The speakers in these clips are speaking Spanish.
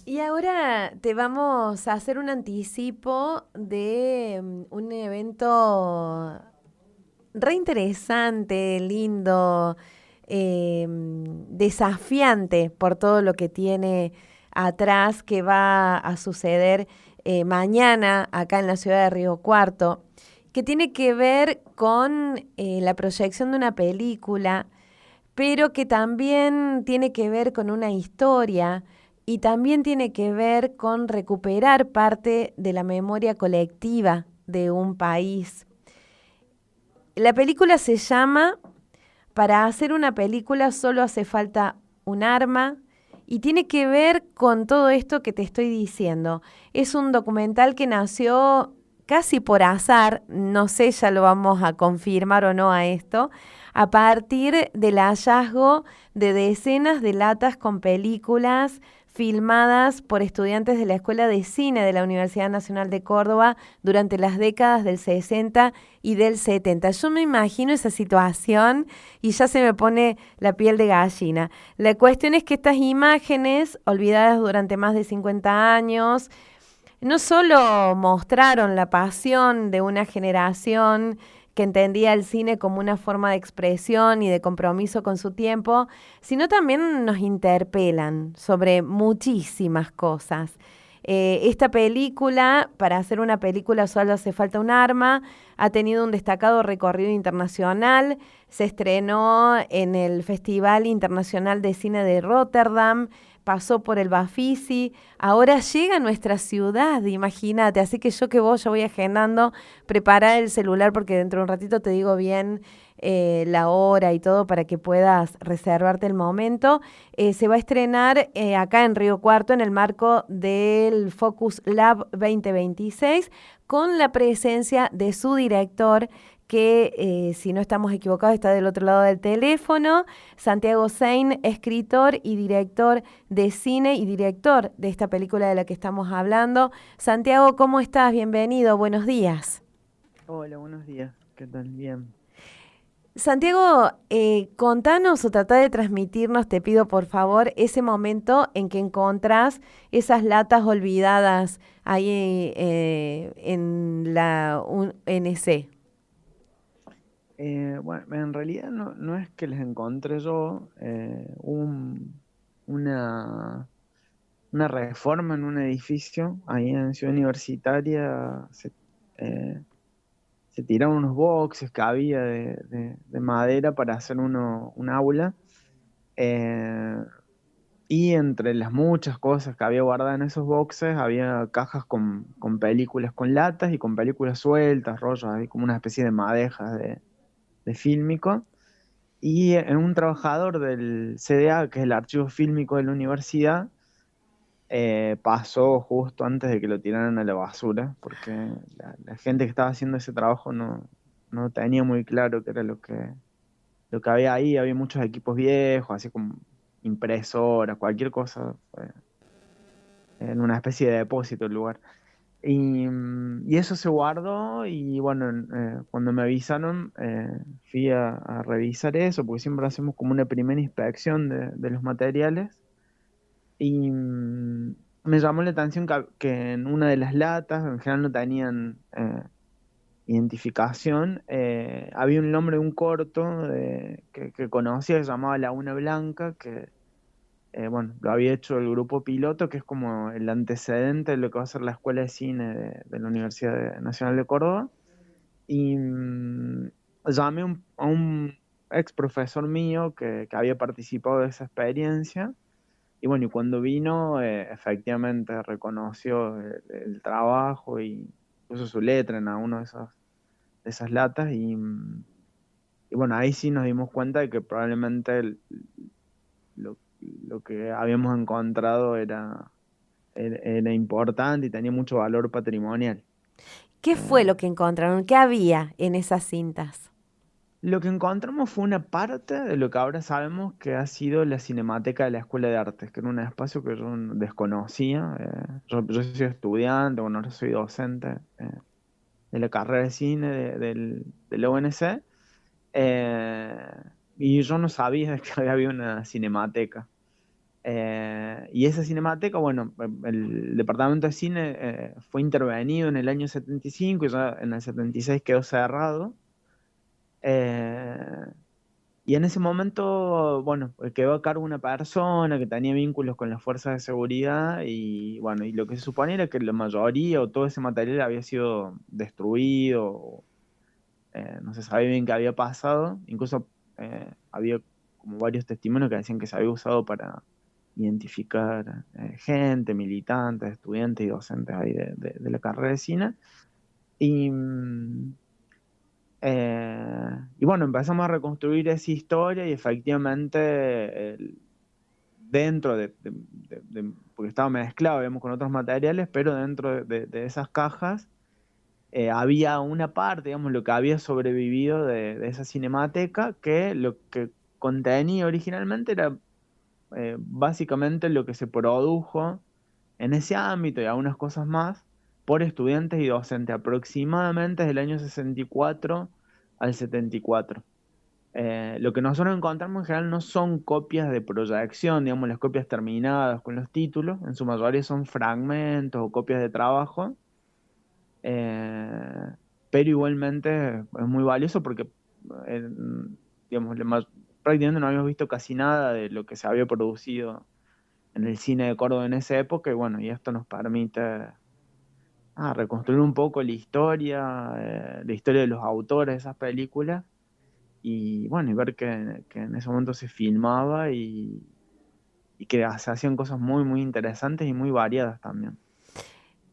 Y ahora te vamos a hacer un anticipo de un evento re interesante, lindo, desafiante por todo lo que tiene atrás, que va a suceder mañana acá en la ciudad de Río Cuarto, que tiene que ver con la proyección de una película, pero que también tiene que ver con una historia y también tiene que ver con recuperar parte de la memoria colectiva de un país. La película se llama Para hacer una película solo hace falta un arma y tiene que ver con todo esto que te estoy diciendo. Es un documental que nació casi por azar, no sé, ya lo vamos a confirmar o no a esto, a partir del hallazgo de decenas de latas con películas filmadas por estudiantes de la Escuela de Cine de la Universidad Nacional de Córdoba durante las décadas del 60 y del 70. Yo me imagino esa situación y ya se me pone la piel de gallina. La cuestión es que estas imágenes, olvidadas durante más de 50 años, no solo mostraron la pasión de una generación que entendía el cine como una forma de expresión y de compromiso con su tiempo, sino también nos interpelan sobre muchísimas cosas. Esta película, para hacer una película solo hace falta un arma, ha tenido un destacado recorrido internacional, se estrenó en el Festival Internacional de Cine de Rotterdam, pasó por el Bafisi, ahora llega a nuestra ciudad, imagínate. Así que yo que vos ya voy agendando, prepara el celular porque dentro de un ratito te digo bien la hora y todo para que puedas reservarte el momento. Se va a estrenar acá en Río Cuarto en el marco del Focus Lab 2026 con la presencia de su director que, si no estamos equivocados, está del otro lado del teléfono, Santiago Sein, escritor y director de cine y director de esta película de la que estamos hablando. Santiago, ¿cómo estás? Bienvenido, buenos días. Hola, buenos días. ¿Qué tal? Bien. Santiago, contanos o tratá de transmitirnos, te pido por favor, ese momento en que encontrás esas latas olvidadas ahí en la UNC. Bueno, en realidad no es que les encontré yo. Una, una reforma en un edificio ahí en Ciudad Universitaria. Se tiraron unos boxes que había de madera para hacer un aula. eh, y entre las muchas cosas que había guardadas en esos boxes, había cajas con películas, con latas y con películas sueltas, rollos, ahí como una especie de madejas de fílmico, y en un trabajador del CDA, que es el archivo fílmico de la universidad, pasó justo antes de que lo tiraran a la basura, porque la gente que estaba haciendo ese trabajo no tenía muy claro qué era lo que había ahí. Había muchos equipos viejos, así como impresoras, cualquier cosa, en una especie de depósito el lugar. Y eso se guardó y bueno, cuando me avisaron, fui a revisar eso, porque siempre hacemos como una primera inspección de los materiales. Y me llamó la atención que en una de las latas, en general no tenían identificación, había un nombre de un corto que conocía, que se llamaba Laguna Blanca, que bueno, lo había hecho el grupo piloto, que es como el antecedente de lo que va a ser la Escuela de Cine de la Nacional de Córdoba. Y llamé a un ex profesor mío que había participado de esa experiencia. Y bueno, y cuando vino, efectivamente reconoció el trabajo y puso su letra en alguna de esas latas. Y bueno, ahí sí nos dimos cuenta de que probablemente lo que habíamos encontrado era importante y tenía mucho valor patrimonial. ¿Qué fue Eh, lo que encontraron? ¿Qué había en esas cintas? lo que encontramos fue una parte de lo que ahora sabemos que ha sido la Cinemateca de la Escuela de Artes, que era un espacio que yo desconocía. Yo soy estudiante, bueno, ahora soy docente de la carrera de cine de la UNC, y yo no sabía que había una cinemateca. Y esa cinemateca, bueno, el departamento de cine fue intervenido en el año 75 y ya en el 76 quedó cerrado. Eh, y en ese momento, bueno, quedó a cargo una persona que tenía vínculos con las fuerzas de seguridad y bueno, y lo que se suponía era que la mayoría o todo ese material había sido destruido, no se sabía bien qué había pasado, incluso había como varios testimonios que decían que se había usado para identificar gente, militantes, estudiantes y docentes ahí de la carrera de cine. Y, y bueno, empezamos a reconstruir esa historia y efectivamente dentro porque estaba mezclado, digamos, con otros materiales, pero dentro de esas cajas había una parte, digamos, lo que había sobrevivido de esa cinemateca, que lo que contenía originalmente era básicamente lo que se produjo en ese ámbito y algunas cosas más por estudiantes y docentes, aproximadamente desde el año 64 al 74. Lo que nosotros encontramos en general no son copias de proyección, digamos, las copias terminadas con los títulos, en su mayoría son fragmentos o copias de trabajo, eh, pero igualmente es muy valioso porque, eh, digamos, prácticamente no habíamos visto casi nada de lo que se había producido en el cine de Córdoba en esa época, y bueno, y esto nos permite reconstruir un poco la historia de los autores de esas películas, y bueno, y ver que en ese momento se filmaba y que se hacían cosas muy, muy interesantes y muy variadas también.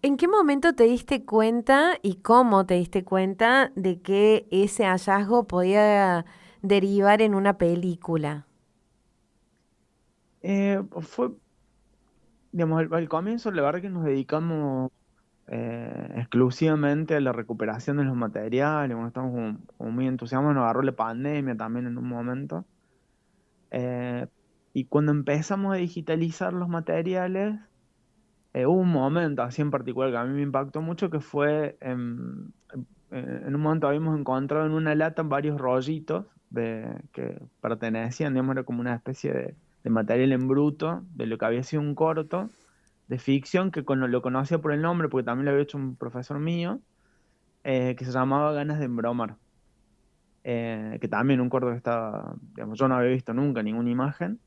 ¿En qué momento te diste cuenta y cómo te diste cuenta de que ese hallazgo podía derivar en una película? Fue, digamos, al comienzo la verdad que nos dedicamos exclusivamente a la recuperación de los materiales, bueno, estamos como muy entusiasmados, nos agarró la pandemia también en un momento. Eh, y cuando empezamos a digitalizar los materiales, hubo un momento así en particular que a mí me impactó mucho, que fue en un momento habíamos encontrado en una lata varios rollitos que pertenecían, digamos, era como una especie de material en bruto de lo que había sido un corto de ficción que lo conocía por el nombre porque también lo había hecho un profesor mío, que se llamaba Ganas de Embromar. Que también un corto que estaba, digamos, yo no había visto nunca ninguna imagen.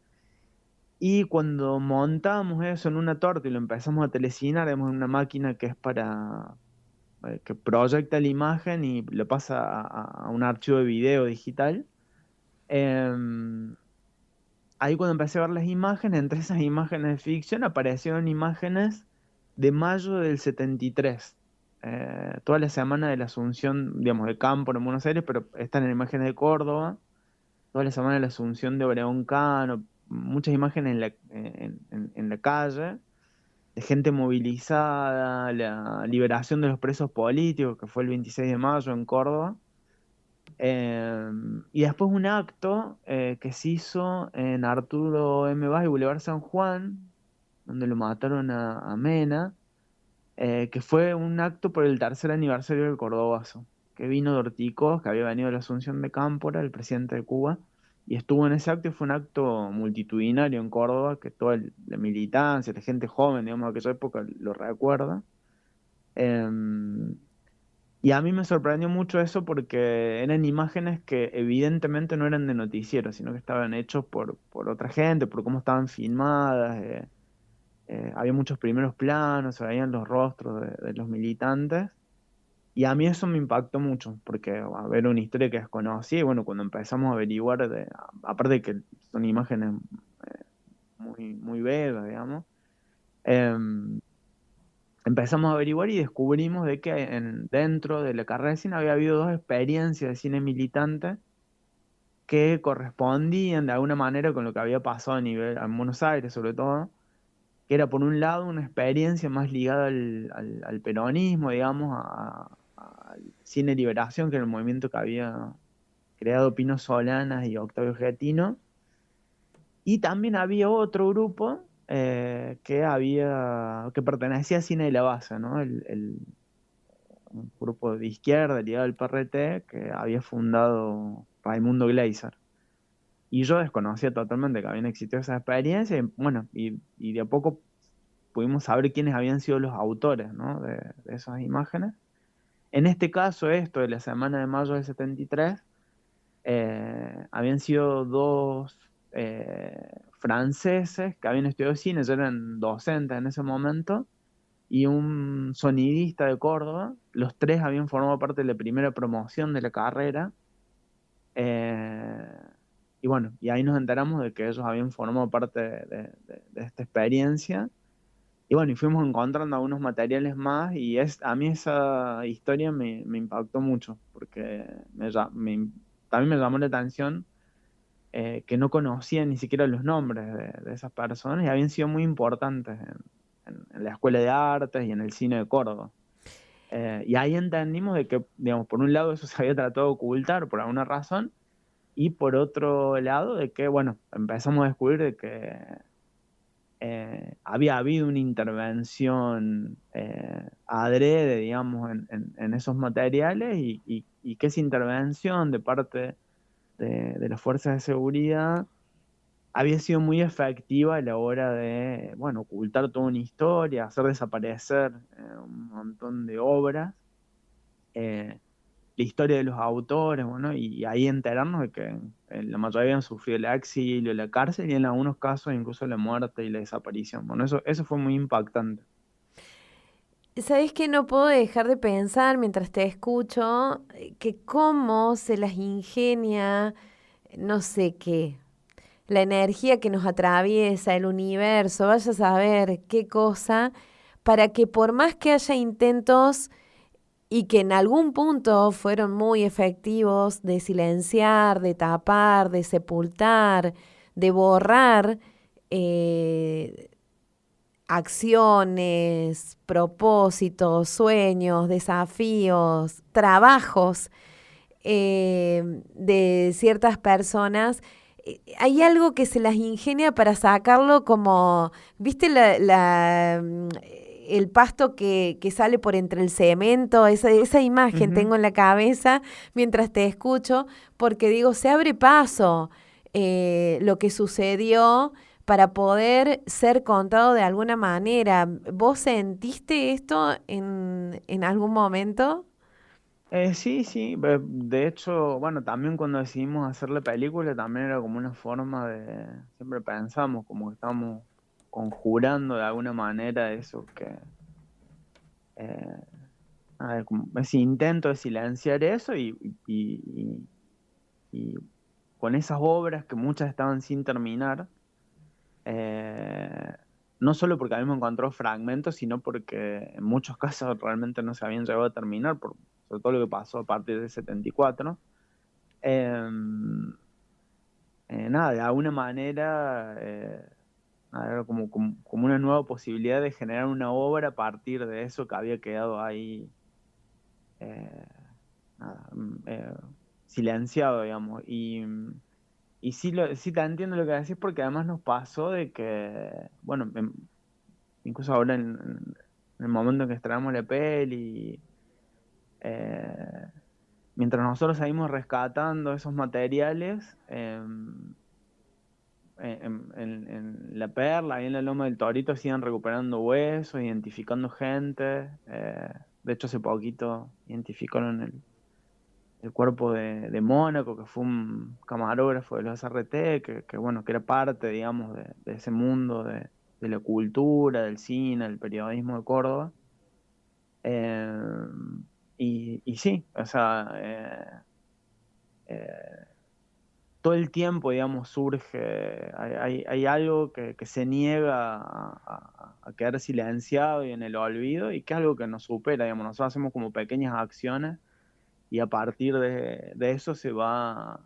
Y cuando montamos eso en una torta y lo empezamos a telecinar, tenemos una máquina que es para que proyecta la imagen y lo pasa a un archivo de video digital. Em, Ahí cuando empecé a ver las imágenes, entre esas imágenes de ficción aparecieron imágenes de mayo del 73. Toda la semana de la Asunción, digamos, de Campo en Buenos Aires, pero están en imágenes de Córdoba. Toda la semana de la Asunción de Obregón Cano, muchas imágenes en la calle, de gente movilizada, la liberación de los presos políticos, que fue el 26 de mayo en Córdoba. Y después un acto que se hizo en Arturo M. Bas y Boulevard San Juan, donde lo mataron a Mena, que fue un acto por el tercer aniversario del Cordobazo, que vino de Ortico, que había venido de la Asunción de Cámpora, el presidente de Cuba, y estuvo en ese acto y fue un acto multitudinario en Córdoba, que toda la militancia, la gente joven, digamos, de aquella época lo recuerda. Em, y a mí me sorprendió mucho eso porque eran imágenes que evidentemente no eran de noticiero, sino que estaban hechos por otra gente, por cómo estaban filmadas. Había muchos primeros planos, se veían los rostros de los militantes. Y a mí eso me impactó mucho, porque a ver una historia que desconocía, y bueno, cuando empezamos a averiguar, aparte de que son imágenes muy, muy bellas, digamos, em, empezamos a averiguar y descubrimos de que dentro de la carrera de cine había habido dos experiencias de cine militante que correspondían de alguna manera con lo que había pasado en Buenos Aires, sobre todo, que era por un lado una experiencia más ligada al peronismo, digamos, al cine liberación, que era el movimiento que había creado Pino Solanas y Octavio Getino, y también había otro grupo que pertenecía a Cine de la Base, ¿no? Un grupo de izquierda ligado al PRT que había fundado Raimundo Gleiser. y yo desconocía totalmente que habían existido esas experiencias, y bueno, y de a poco pudimos saber quiénes habían sido los autores, ¿no? de esas imágenes. En este caso, esto de la semana de mayo del 73, habían sido dos franceses que habían estudiado cine, ya eran docentes en ese momento, y un sonidista de Córdoba. Los tres habían formado parte de la primera promoción de la carrera. eh, y bueno, y ahí nos enteramos de que ellos habían formado parte de esta experiencia. Y bueno, y fuimos encontrando algunos materiales más, y a mí esa historia me impactó mucho, porque también me llamó la atención, que no conocía ni siquiera los nombres de esas personas, y habían sido muy importantes en la Escuela de Artes y en el cine de Córdoba. Y ahí entendimos de que, digamos, por un lado eso se había tratado de ocultar por alguna razón, y por otro lado de que, bueno, empezamos a descubrir de que había habido una intervención adrede, digamos, en esos materiales, y que esa intervención de parte de las fuerzas de seguridad había sido muy efectiva a la hora de, bueno, ocultar toda una historia, hacer desaparecer un montón de obras, eh, la historia de los autores, bueno, y ahí enterarnos de que la mayoría habían sufrido el exilio, la cárcel, y en algunos casos incluso la muerte y la desaparición. Bueno, eso fue muy impactante. ¿Sabés que no puedo dejar de pensar mientras te escucho que cómo se las ingenia, no sé qué, la energía que nos atraviesa, el universo, vaya a saber qué cosa, para que por más que haya intentos y que en algún punto fueron muy efectivos de silenciar, de tapar, de sepultar, de borrar, eh, acciones, propósitos, sueños, desafíos, trabajos de ciertas personas, hay algo que se las ingenia para sacarlo como, ¿viste el pasto que sale por entre el cemento? Esa imagen Ujú. tengo en la cabeza mientras te escucho, porque digo, se abre paso lo que sucedió para poder ser contado de alguna manera. ¿Vos sentiste esto en algún momento? Sí, sí, de hecho, bueno, también cuando decidimos hacer la película, también era como una forma siempre pensamos como que estamos conjurando de alguna manera eso eh, como ese intento de silenciar eso, y con esas obras que muchas estaban sin terminar, eh, no solo porque habíamos encontrado fragmentos, sino porque en muchos casos realmente no se habían llegado a terminar, sobre todo lo que pasó a partir del 74. Eh, Nada, de alguna manera, nada, era como una nueva posibilidad de generar una obra a partir de eso que había quedado ahí, eh, nada, silenciado, digamos. Y sí, sí te entiendo lo que decís, porque además nos pasó de que, bueno, incluso ahora en el momento en que estrenamos la peli, eh, mientras nosotros seguimos rescatando esos materiales, en La Perla, ahí en la Loma del Torito, siguen recuperando huesos, identificando gente. De hecho, hace poquito identificaron el cuerpo de Mónaco, que fue un camarógrafo de los RT, bueno, que era parte, digamos, de ese mundo de la cultura, del cine, del periodismo de Córdoba. Eh, y sí, o sea, eh, todo el tiempo, digamos, surge, hay algo que se niega a quedar silenciado y en el olvido, y que es algo que nos supera, digamos. Nosotros hacemos como pequeñas acciones, y a partir de eso se va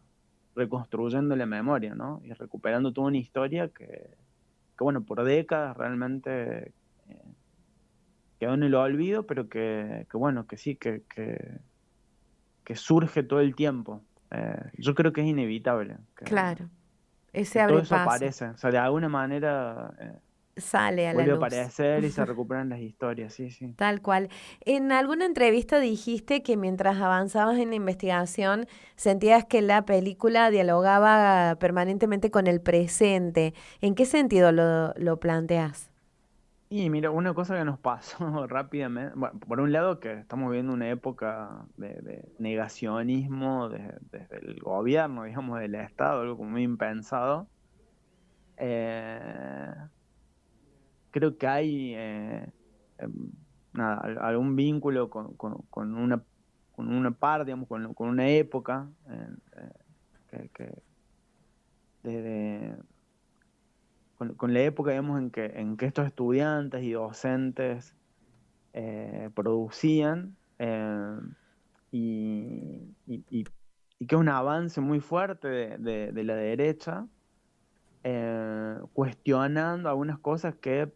reconstruyendo la memoria, ¿no? Y recuperando toda una historia bueno, por décadas realmente quedó en el olvido, pero bueno, que sí, que surge todo el tiempo. Yo creo que es inevitable Claro, ese que todo abre eso paso. aparece. O sea, de alguna manera, sale a la vuelve a luz. aparecer y se recuperan las historias, sí, sí. Tal cual. En alguna entrevista dijiste que mientras avanzabas en la investigación sentías que la película dialogaba permanentemente con el presente. ¿En qué sentido lo planteas? Y mira, una cosa que nos pasó rápidamente, bueno, por un lado que estamos viviendo una época de negacionismo desde el gobierno, digamos, del Estado, algo como muy impensado. Eh, Creo que hay em, nada, algún vínculo con una par, digamos, con una época que de- con la época, digamos, en que estos estudiantes y docentes producían y que es un avance muy fuerte de la derecha, cuestionando algunas cosas que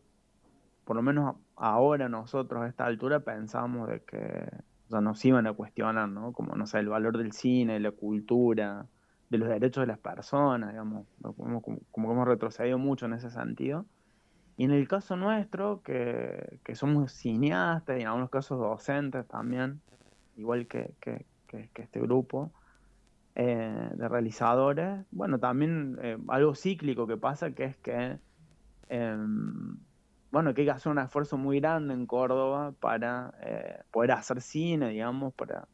por lo menos ahora nosotros a esta altura pensamos de que, o sea, nos iban a cuestionar, ¿no? Como, no sé, el valor del cine, de la cultura, de los derechos de las personas, digamos, ¿no? Como que hemos retrocedido mucho en ese sentido. Y en el caso nuestro, que somos cineastas y en algunos casos docentes también, igual que este grupo de realizadores, bueno, también algo cíclico que pasa, que es que bueno, que hay que hacer un esfuerzo muy grande en Córdoba para poder hacer cine, digamos, para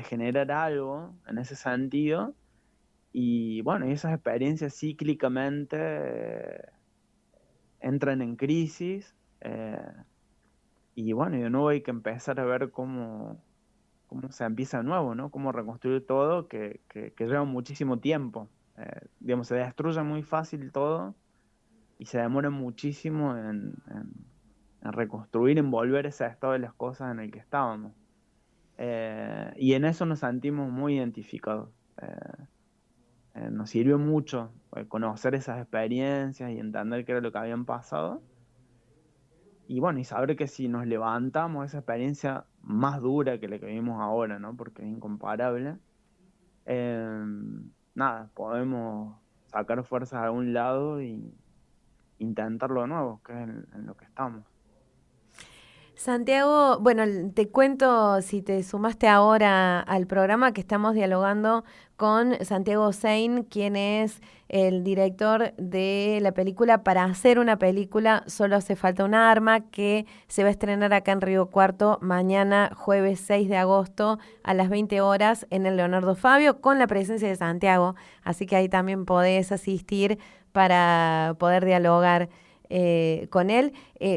generar algo en ese sentido. Y bueno, y esas experiencias cíclicamente entran en crisis. Y bueno, y de nuevo hay que empezar a ver cómo se empieza de nuevo, ¿no? Cómo reconstruir todo, que lleva muchísimo tiempo. Digamos, se destruye muy fácil todo y se demora muchísimo en reconstruir, en volver ese estado de las cosas en el que estábamos. Y en eso nos sentimos muy identificados. Nos sirvió mucho conocer esas experiencias y entender qué era lo que habían pasado. Y bueno, y saber que si nos levantamos esa experiencia más dura que la que vivimos ahora, ¿no? Porque es incomparable, eh, nada, podemos sacar fuerzas a algún lado y intentarlo de nuevo, que es en lo que estamos. Santiago, bueno, te cuento si te sumaste ahora al programa que estamos dialogando con Santiago Sein, quien es el director de la película Para hacer una película solo hace falta un arma, que se va a estrenar acá en Río Cuarto mañana, jueves 6 de agosto a las 20 horas en el Leonardo Fabio, con la presencia de Santiago. Así que ahí también podés asistir para poder dialogar con él.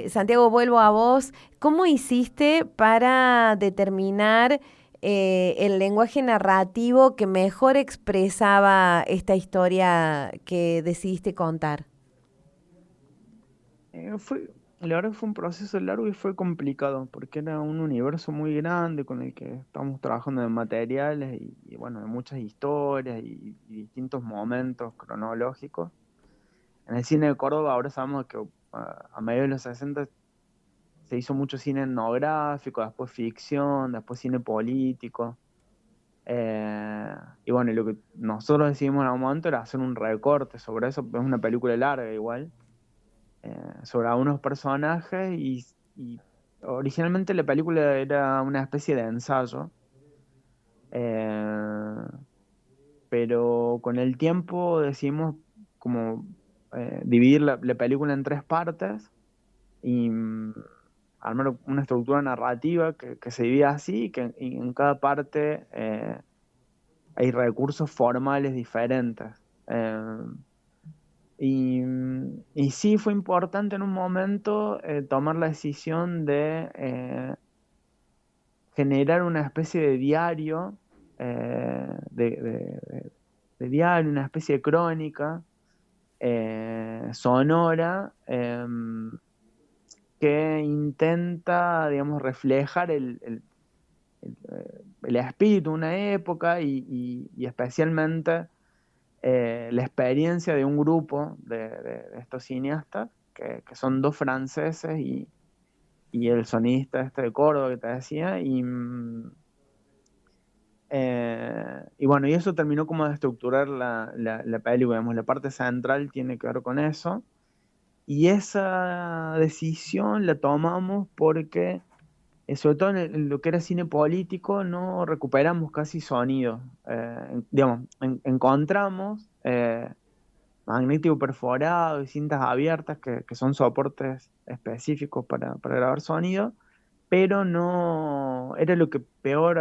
Santiago, vuelvo a vos. ¿Cómo hiciste para determinar el lenguaje narrativo que mejor expresaba esta historia que decidiste contar? La verdad que fue un proceso largo y fue complicado, porque era un universo muy grande con el que estamos trabajando de materiales y bueno, de muchas historias y distintos momentos cronológicos. En el cine de Córdoba ahora sabemos que a mediados de los 60 se hizo mucho cine etnográfico, después ficción, después cine político. Eh, y bueno, y lo que nosotros decidimos en algún momento era hacer un recorte sobre eso, es una película larga igual, sobre algunos personajes y originalmente la película era una especie de ensayo, eh, pero con el tiempo decidimos como dividir la película en tres partes y armar una estructura narrativa que se divide así y en cada parte hay recursos formales diferentes. Eh, y sí fue importante en un momento tomar la decisión de generar una especie de diario, de diario, una especie de crónica sonora que intenta, digamos, reflejar el espíritu de una época y especialmente la experiencia de un grupo de estos cineastas, que son dos franceses y el sonista este de Córdoba que te decía, y bueno, y eso terminó como de estructurar la película, digamos, la parte central tiene que ver con eso, Y esa decisión la tomamos porque, sobre todo en lo que era cine político, no recuperamos casi sonido. Digamos, encontramos magnético perforado y cintas abiertas, que son soportes específicos para grabar sonido, pero no era lo que peor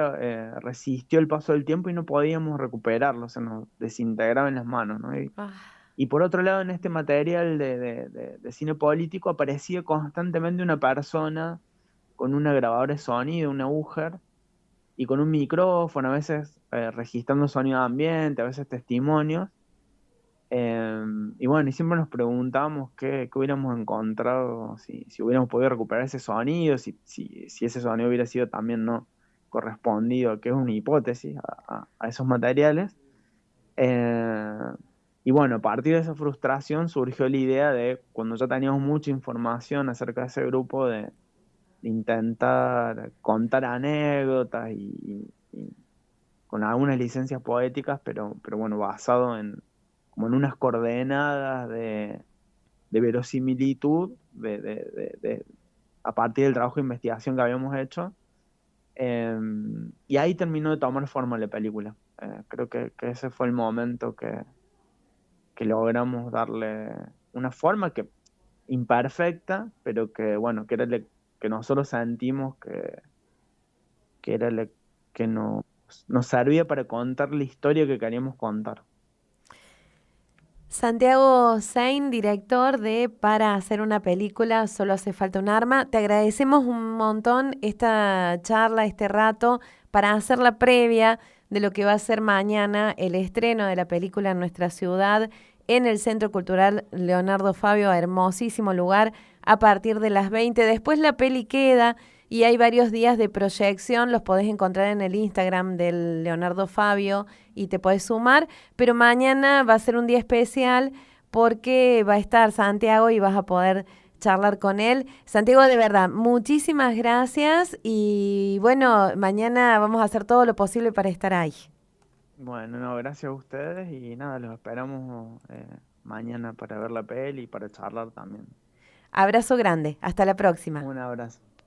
resistió el paso del tiempo y no podíamos recuperarlo, se nos desintegraba en las manos, ¿no? Ah, Y por otro lado, en este material de cine político aparecía constantemente una persona con una grabadora de sonido, una Uger, y con un micrófono, a veces registrando sonido de ambiente, a veces testimonios. Y bueno, y siempre nos preguntábamos qué hubiéramos encontrado si hubiéramos podido recuperar ese sonido, si ese sonido hubiera sido también no correspondido, que es una hipótesis, a esos materiales. Eh, y bueno, a partir de esa frustración surgió la idea de, cuando ya teníamos mucha información acerca de ese grupo, de intentar contar anécdotas y con algunas licencias poéticas, pero bueno, basado como en unas coordenadas de verosimilitud a partir del trabajo de investigación que habíamos hecho. Y ahí terminó de tomar forma la película. Creo que ese fue el momento que logramos darle una forma que imperfecta, pero que bueno, que nosotros sentimos que era la que nos servía para contar la historia que queríamos contar. Santiago Sein, director de Para hacer una película solo hace falta un arma. Te agradecemos un montón esta charla, este rato, para hacer la previa de lo que va a ser mañana el estreno de la película en nuestra ciudad, en el Centro Cultural Leonardo Fabio, hermosísimo lugar, a partir de las 20. Después la peli queda y hay varios días de proyección, los podés encontrar en el Instagram del Leonardo Fabio y te podés sumar, pero mañana va a ser un día especial porque va a estar Santiago y vas a poder charlar con él. Santiago, de verdad, muchísimas gracias y bueno, mañana vamos a hacer todo lo posible para estar ahí. Bueno, no, gracias a ustedes y nada, los esperamos mañana para ver la peli y para charlar también. Abrazo grande, hasta la próxima. Un abrazo.